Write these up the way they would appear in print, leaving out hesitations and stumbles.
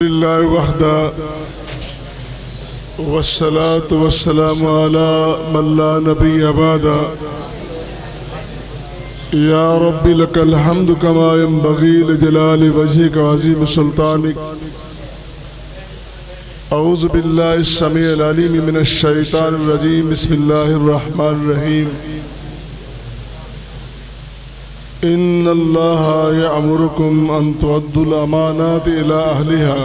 لله وحده والصلاة والسلام على من لا نبي بعده يا رب لك الحمد كما ينبغي لجلال وجهك وعظيم سلطانك. أعوذ بالله السميع العليم من الشيطان الرجيم. بسم الله الرحمن الرحيم. إن الله يأمركم أن تؤدوا الأمانات إلى أهلها.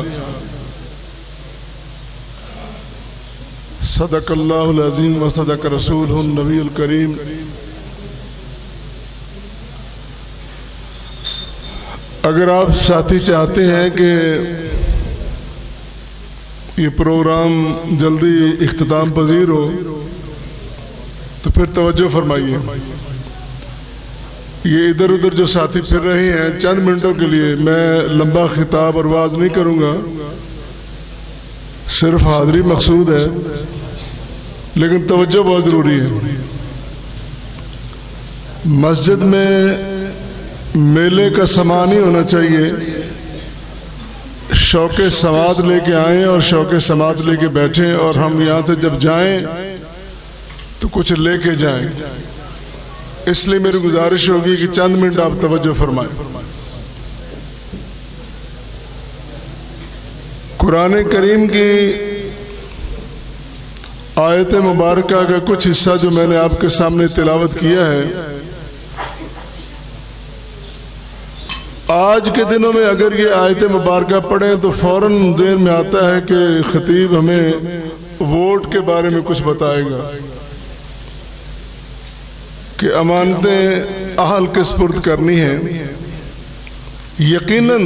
صدق الله العظيم وصدق رسوله النبي الكريم. اگر آپ ساتھی چاہتے ہیں کہ یہ پروگرام جلدی اختتام پذیر ہو تو پھر توجہ فرمائیے. یہ ادھر ادھر جو ساتھی پھر رہے ہیں چند منٹوں کے لیے میں لمبا خطاب اور وعظ نہیں کروں گا، صرف حاضری مقصود ہے، لیکن توجہ بہت ضروری ہے. مسجد میں میلے کا سامان ہی ہونا چاہیے. شوق سماعت لے کے آئیں اور شوق سماعت لے کے بیٹھیں، اور ہم یہاں سے جب جائیں تو کچھ لے کے جائیں. اس لیے میری گزارش ہوگی کہ چند منٹ آپ توجہ فرمائیں. قرآن کریم کی آیت مبارکہ کا کچھ حصہ جو میں نے آپ کے سامنے تلاوت کیا ہے، آج کے دنوں میں اگر یہ آیت مبارکہ پڑھیں تو فوراً ذہن میں آتا ہے کہ خطیب ہمیں ووٹ کے بارے میں کچھ بتائے گا کہ امانتیں اہل کے سپرد کرنی ہیں. یقیناً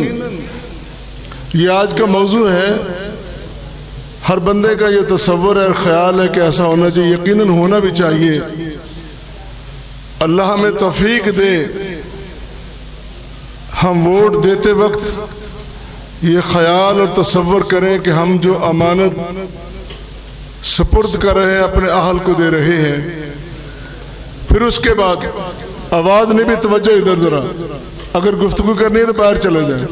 یہ آج کا موضوع ہے. ہر بندے کا یہ تصور ہے اور خیال ہے کہ ایسا ہونا چاہیے، یقیناً ہونا بھی چاہیے. اللہ ہمیں توفیق دے ہم ووٹ دیتے وقت یہ خیال اور تصور کریں کہ ہم جو امانت سپرد کر رہے ہیں اپنے اہل کو دے رہے ہیں. پھر اس کے بعد آواز نہیں بھی توجہ ادھر ذرا، اگر گفتگو کرنی ہے تو باہر چلے جائیں.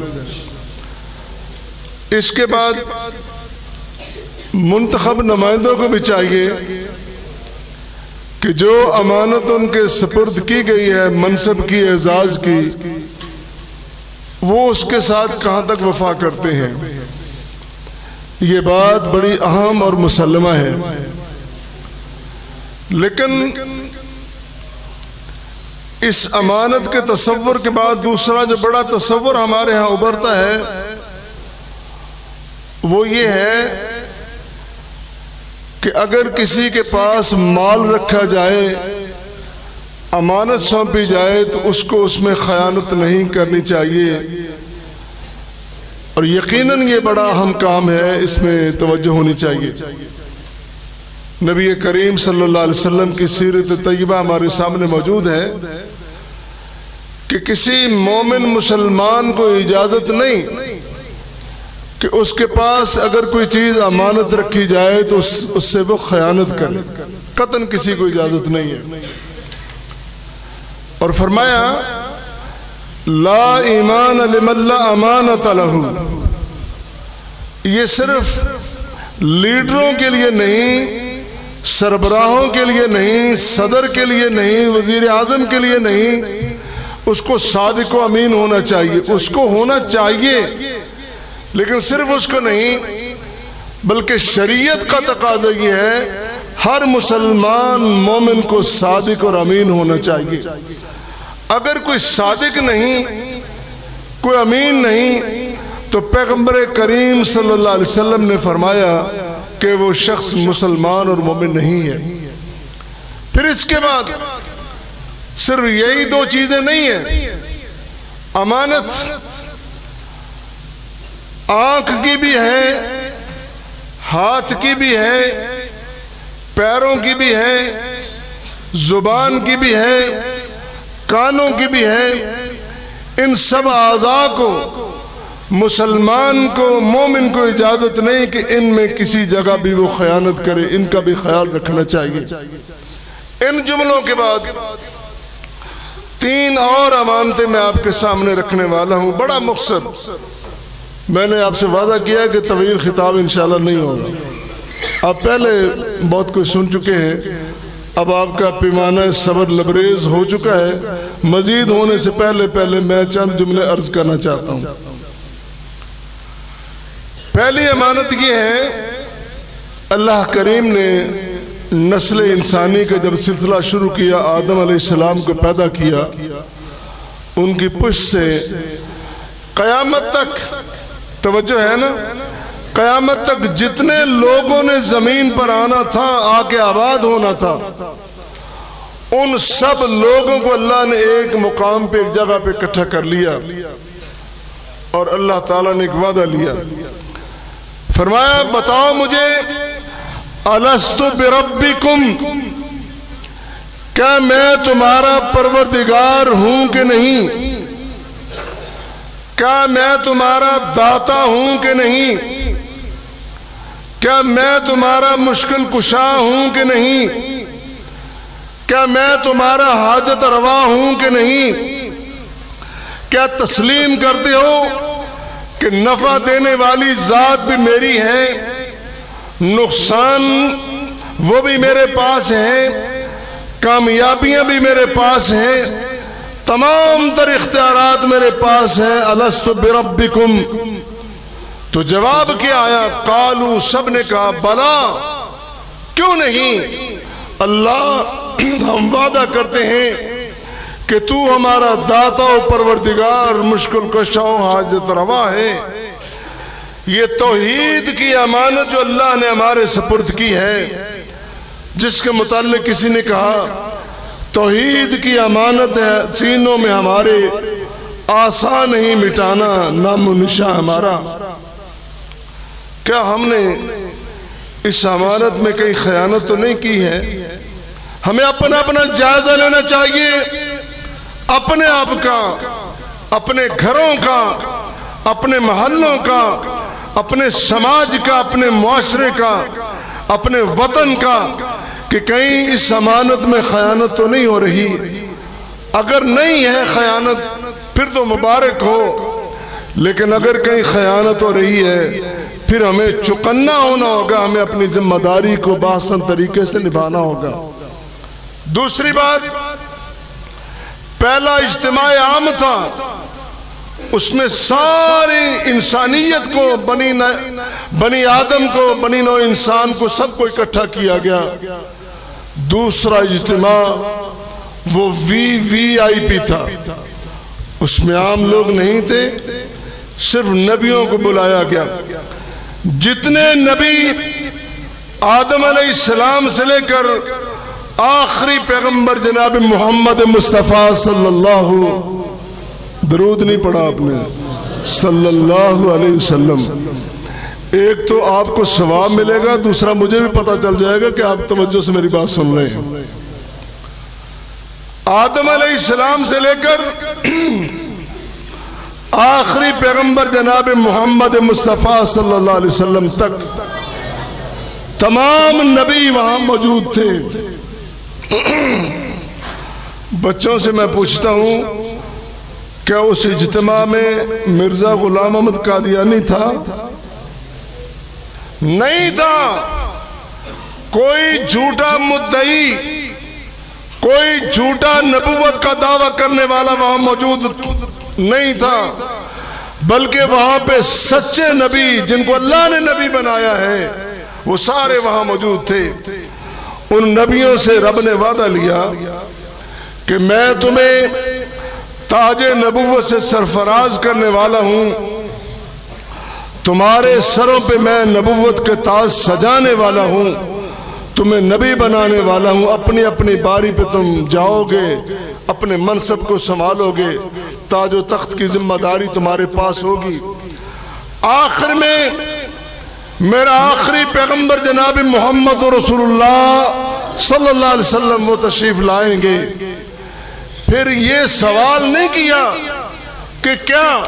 اس کے بعد منتخب نمائندوں کو بھی چاہیے کہ جو امانت ان کے سپرد کی گئی ہے منصب کی، اعزاز کی، وہ اس کے ساتھ کہاں تک وفا کرتے ہیں. یہ بات بڑی اہم اور مسلمہ ہے. لیکن اس امانت کے تصور کے بعد دوسرا جو بڑا تصور ہمارے ہاں ابھرتا ہے وہ یہ ہے کہ اگر کسی کے پاس مال رکھا جائے، امانت سونپی جائے، تو اس کو اس میں خیانت نہیں کرنی چاہیے. اور یقیناً یہ بڑا اہم کام ہے، اس میں توجہ ہونی چاہیے. نبی کریم صلی اللہ علیہ وسلم کی سیرت طیبہ ہمارے سامنے موجود ہے کہ کسی مومن مسلمان کو اجازت نہیں کہ اس کے پاس اگر کوئی چیز امانت رکھی جائے تو اس سے وہ خیانت کرے. قطعاً کسی کو اجازت نہیں ہے. اور فرمایا لا ایمان لمن لا امانت لہ. یہ صرف لیڈروں کے لیے نہیں، سربراہوں کے لیے نہیں، صدر کے لیے نہیں، وزیر اعظم کے لیے نہیں. اس کو صادق و امین ہونا چاہیے، اس کو ہونا چاہیے، لیکن صرف اس کو نہیں بلکہ شریعت کا تقاضا یہ ہے ہر مسلمان مومن کو صادق اور امین ہونا چاہیے. اگر کوئی صادق نہیں، کوئی امین نہیں، تو پیغمبر کریم صلی اللہ علیہ وسلم نے فرمایا کہ وہ شخص مسلمان اور مومن نہیں ہے. پھر اس کے بعد صرف یہی دو چیزیں نہیں ہیں. امانت آنکھ کی بھی ہے، ہاتھ کی بھی ہے، پیروں کی بھی ہے، زبان کی بھی ہے، کانوں کی بھی ہے. ان سب اعضاء کو مسلمان کو، مومن کو اجازت نہیں کہ ان میں کسی جگہ بھی وہ خیانت کرے. ان کا بھی خیال رکھنا چاہیے. ان جملوں کے بعد تین اور امانتیں میں آپ کے سامنے رکھنے والا ہوں، بڑا مختصر. میں نے آپ سے وعدہ کیا کہ طویل خطاب انشاءاللہ نہیں ہوگا. آپ پہلے بہت کچھ سن چکے ہیں. اب آپ کا پیمانہ صبر لبریز ہو چکا ہے. مزید ہونے سے پہلے میں چند جملے عرض کرنا چاہتا ہوں. پہلی امانت یہ ہے، اللہ کریم نے نسل انسانی کا جب سلسلہ شروع کیا، آدم علیہ السلام کو پیدا کیا، ان کی پشت سے قیامت تک، توجہ ہے نا، قیامت تک جتنے لوگوں نے زمین پر آنا تھا، آ کے آباد ہونا تھا، ان سب لوگوں کو اللہ نے ایک مقام پہ، ایک جگہ پہ اکٹھا کر لیا. اور اللہ تعالیٰ نے ایک وعدہ لیا، فرمایا بتاؤ مجھے، الست بربکم، کیا میں تمہارا پروردگار ہوں کہ نہیں؟ کیا میں تمہارا داتا ہوں کہ نہیں؟ کیا میں تمہارا مشکل کشا ہوں کہ نہیں؟ کیا میں تمہارا حاجت روا ہوں کہ نہیں؟ کیا تسلیم کرتے ہو کہ نفع دینے والی ذات بھی میری ہے، نقصان وہ بھی میرے پاس ہے، کامیابیاں بھی میرے پاس ہیں، تمام تر اختیارات میرے پاس ہیں. الست بربکم، تو جواب کیا آیا؟ قالو، سب نے کہا بلا، کیوں نہیں؟ اللہ ہم وعدہ کرتے ہیں کہ تو ہمارا داتا و پروردگار، مشکل کشا و حاجت روا ہے. یہ توحید کی امانت جو اللہ نے ہمارے سپرد کی ہے، جس کے متعلق کسی نے کہا توحید کی امانت ہے سینوں میں ہمارے، آسان نہیں مٹانا نام و نشاں ہمارا. کیا ہم نے اس امانت میں کئی خیانت تو نہیں کی ہے؟ ہمیں اپنا جائزہ لینا چاہیے، اپنے آپ کا، اپنے گھروں کا، اپنے محلوں کا، اپنے سماج کا، اپنے معاشرے کا، اپنے وطن کا، کہ کہیں اس امانت میں خیانت تو نہیں ہو رہی. اگر نہیں ہے خیانت پھر تو مبارک ہو، لیکن اگر کہیں خیانت ہو رہی ہے پھر ہمیں چکنا ہونا ہوگا، ہمیں اپنی ذمہ داری کو بآسن طریقے سے نبھانا ہوگا. دوسری بات، پہلا اجتماع عام تھا، اس میں ساری انسانیت کو، بنی آدم کو، بنی نوع انسان کو، سب کو اکٹھا کیا گیا. دوسرا اجتماع وہ VIP تھا، اس میں عام لوگ نہیں تھے، صرف نبیوں کو بلایا گیا. جتنے نبی آدم علیہ السلام سے لے کر آخری پیغمبر جناب محمد مصطفیٰ صلی اللہ، درود نہیں پڑھا آپ نے، صلی اللہ علیہ وسلم. ایک تو آپ کو ثواب ملے گا، دوسرا مجھے بھی پتہ چل جائے گا کہ آپ توجہ سے میری بات سن رہے ہیں. آدم علیہ السلام سے لے کر آخری پیغمبر جناب محمد مصطفیٰ صلی اللہ علیہ وسلم تک تمام نبی وہاں موجود تھے. بچوں سے میں پوچھتا ہوں، کیا اس اجتماع میں مرزا غلام احمد قادیانی تھا؟ نہیں تھا. کوئی جھوٹا مدعی، کوئی جھوٹا نبوت کا دعویٰ کرنے والا وہاں موجود نہیں تھا، بلکہ وہاں پہ سچے نبی جن کو اللہ نے نبی بنایا ہے وہ سارے وہاں موجود تھے. ان نبیوں سے رب نے وعدہ لیا کہ میں تمہیں تاج نبوت سے سرفراز کرنے والا ہوں، تمہارے سروں پہ میں نبوت کے تاج سجانے والا ہوں، تمہیں نبی بنانے والا ہوں. اپنی اپنی باری پہ تم جاؤ گے، اپنے منصب کو سنبھالو گے، تاج و تخت کی ذمہ داری تمہارے پاس ہوگی. آخر میں میرا آخری پیغمبر جناب محمد رسول اللہ صلی اللہ علیہ وسلم وہ تشریف لائیں گے. پھر یہ سوال نہیں کیا کہ کیا،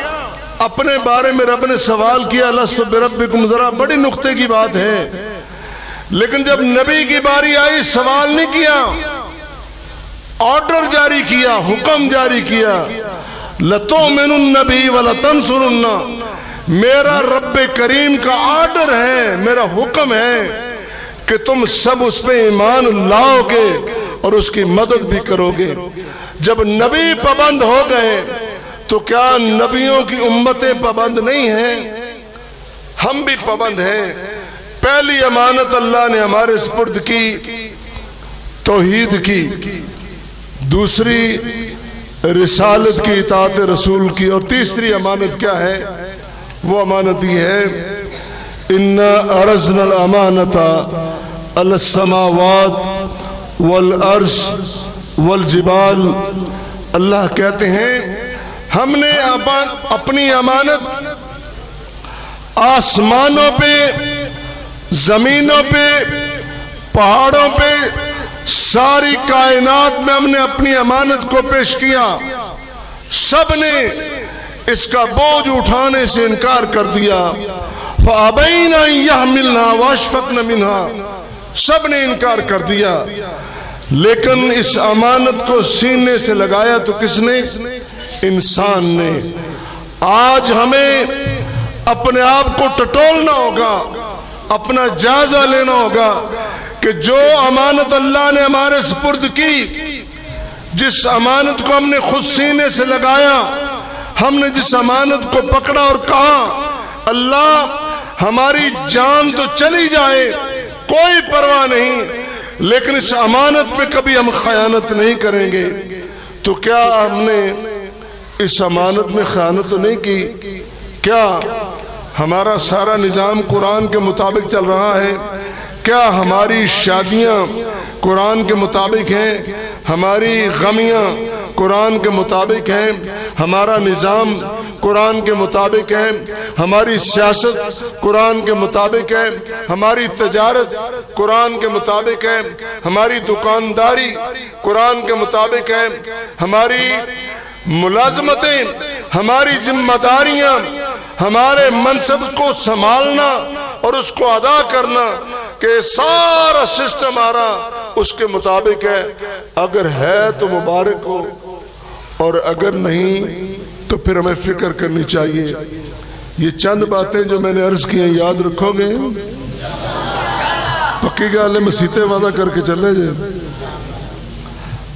اپنے بارے میں رب نے سوال کیا لست بربکم، ذرا بڑی نقطے کی بات ہے، لیکن جب نبی کی باری آئی سوال نہیں کیا، آرڈر جاری کیا، حکم جاری کیا، لَتُؤْمِنُنَّ بِهِ وَلَتَنْصُرُنَّ، میرا رب کریم کا آرڈر ہے، میرا حکم ہے کہ تم سب اس پہ ایمان لاؤ گے اور اس کی مدد بھی کرو گے۔ جب نبی پابند ہو گئے تو کیا نبیوں کی امتیں پابند نہیں ہیں؟ ہم بھی پابند ہیں۔ پہلی امانت اللہ نے ہمارے سپرد کی توحید کی، دوسری رسالت کی، اطاعت رسول کی، اور تیسری امانت کیا ہے؟ وہ امانت یہ ہے اِنَّا عَرَضْنَا الْأَمَانَةَ عَلَى السَّمَاوَاتِ وَالْأَرْضِ وَالْجِبَالِ۔ اللہ کہتے ہیں ہم نے اپنی امانت آسمانوں پہ، زمینوں پہ، پہاڑوں پہ، ساری کائنات میں ہم نے اپنی امانت کو پیش کیا۔ سب نے اس کا بوجھ اٹھانے سے انکار کر دیا۔ فَأَبَيْنَ أَن يَحْمِلْنَهَا وَأَشْفَقْنَ مِنْهَا، سب نے انکار کر دیا۔ لیکن اس امانت کو سینے سے لگایا تو کس نے؟ انسان نے۔ آج ہمیں اپنے آپ کو ٹٹولنا ہوگا، اپنا جائزہ لینا ہوگا کہ جو امانت اللہ نے ہمارے سپرد کی، جس امانت کو ہم نے خود سینے سے لگایا، ہم نے جس امانت کو پکڑا اور کہا اللہ ہماری جان تو چلی جائے کوئی پرواہ نہیں، لیکن اس امانت پہ کبھی ہم خیانت نہیں کریں گے، تو کیا ہم نے اس امانت میں خیانت تو نہیں کی؟ کیا ہمارا سارا نظام قرآن کے مطابق چل رہا ہے؟ کیا ہماری شادیاں قرآن کے مطابق ہیں؟ ہماری غمیاں قرآن کے مطابق ہیں؟ ہمارا نظام قرآن کے مطابق ہے؟ ہماری سیاست قرآن کے مطابق ہے؟ ہماری تجارت قرآن کے مطابق ہے؟ ہماری دکانداری قرآن کے مطابق ہے؟ ہماری ملازمتیں، ہماری ذمہ داریاں، ہمارے منصب کو سنبھالنا اور اس کو ادا کرنا، کہ سارا سسٹم ہمارا اس کے مطابق ہے؟ اگر ہے تو مبارک ہو، اور اگر نہیں تو پھر ہمیں فکر کرنی چاہیے۔ یہ چند باتیں جو میں نے عرض کی ہیں یاد رکھو گے؟ پکی گل ہے، مسیطے وعدہ کر کے چلے جائے۔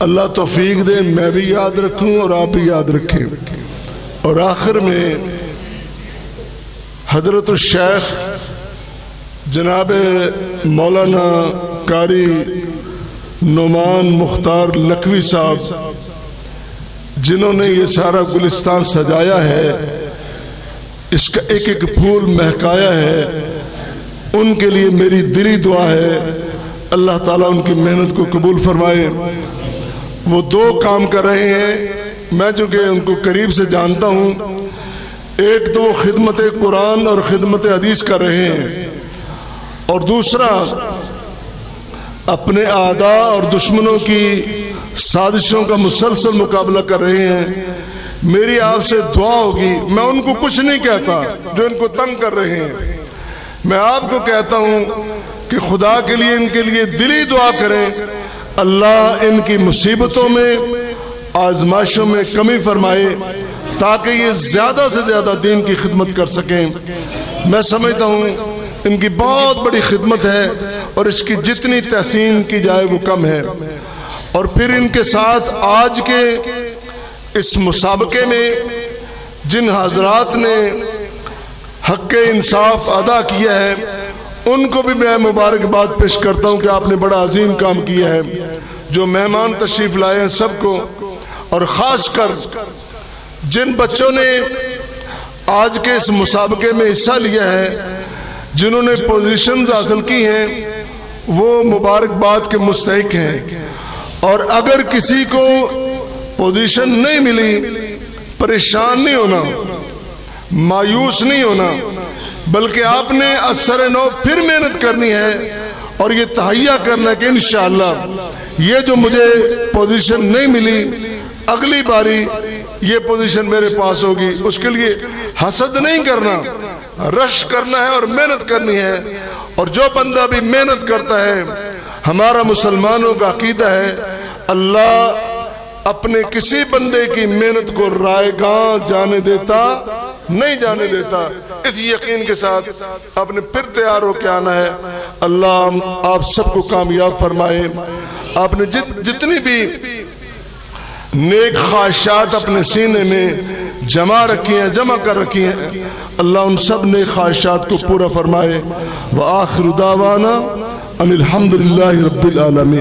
اللہ توفیق دے میں بھی یاد رکھوں اور آپ بھی یاد رکھیں۔ اور آخر میں حضرت الشیخ جناب مولانا قاری نعمان مختار لکھوی صاحب، جنہوں نے یہ سارا گلستان سجایا ہے، اس کا ایک ایک پھول مہکایا ہے، ان کے لیے میری دلی دعا ہے اللہ تعالیٰ ان کی محنت کو قبول فرمائے۔ وہ دو کام کر رہے ہیں، میں جو کہ ان کو قریب سے جانتا ہوں، ایک تو وہ خدمت قرآن اور خدمت حدیث کر رہے ہیں، اور دوسرا اپنے اعداء اور دشمنوں کی سازشوں کا مسلسل مقابلہ کر رہے ہیں۔ میری آپ سے دعا ہوگی، میں ان کو کچھ نہیں کہتا جو ان کو تنگ کر رہے ہیں، میں آپ کو کہتا ہوں کہ خدا کے لیے ان کے لیے دلی دعا کریں، اللہ ان کی مصیبتوں میں، آزمائشوں میں کمی فرمائے تاکہ یہ زیادہ سے زیادہ دین کی خدمت کر سکیں۔ میں سمجھتا ہوں ان کی بہت بڑی خدمت ہے اور اس کی جتنی تحسین کی جائے وہ کم ہے۔ اور پھر ان کے ساتھ آج کے اس مسابقے میں جن حضرات نے حق انصاف ادا کیا ہے، ان کو بھی میں مبارکباد پیش کرتا ہوں کہ آپ نے بڑا عظیم کام کیا ہے۔ جو مہمان تشریف لائے ہیں سب کو، اور خاص کر جن بچوں نے آج کے اس مسابقے میں حصہ لیا ہے، جنہوں نے پوزیشنز حاصل کی ہیں، وہ مبارکباد کے مستحق ہیں۔ اور اگر کسی کو پوزیشن نہیں ملی، پریشان نہیں ہونا، مایوس نہیں ہونا، بلکہ آپ نے اثر نو پھر محنت کرنی ہے اور یہ تہیہ کرنا ہے کہ انشاءاللہ یہ جو مجھے پوزیشن نہیں ملی، اگلی باری یہ پوزیشن میرے پاس ہوگی۔ اس کے لیے حسد نہیں کرنا، رش کرنا ہے اور محنت کرنی ہے۔ اور جو بندہ بھی محنت کرتا ہے، ہمارا مسلمانوں کا عقیدہ ہے اللہ اپنے کسی بندے کی محنت کو رائے گاں جانے دیتا نہیں جانے دیتا۔ اس یقین کے ساتھ اپنے پھر تیار ہو کے آنا ہے۔ اللہ آپ سب کو کامیاب فرمائے۔ آپ نے جتنی بھی نیک خواہشات اپنے سینے میں جمع رکھی ہیں، جمع کر رکھی ہیں، اللہ ان سب نیک خواہشات کو پورا فرمائے۔ وآخر دعوانا ان الحمدللہ رب العالمین۔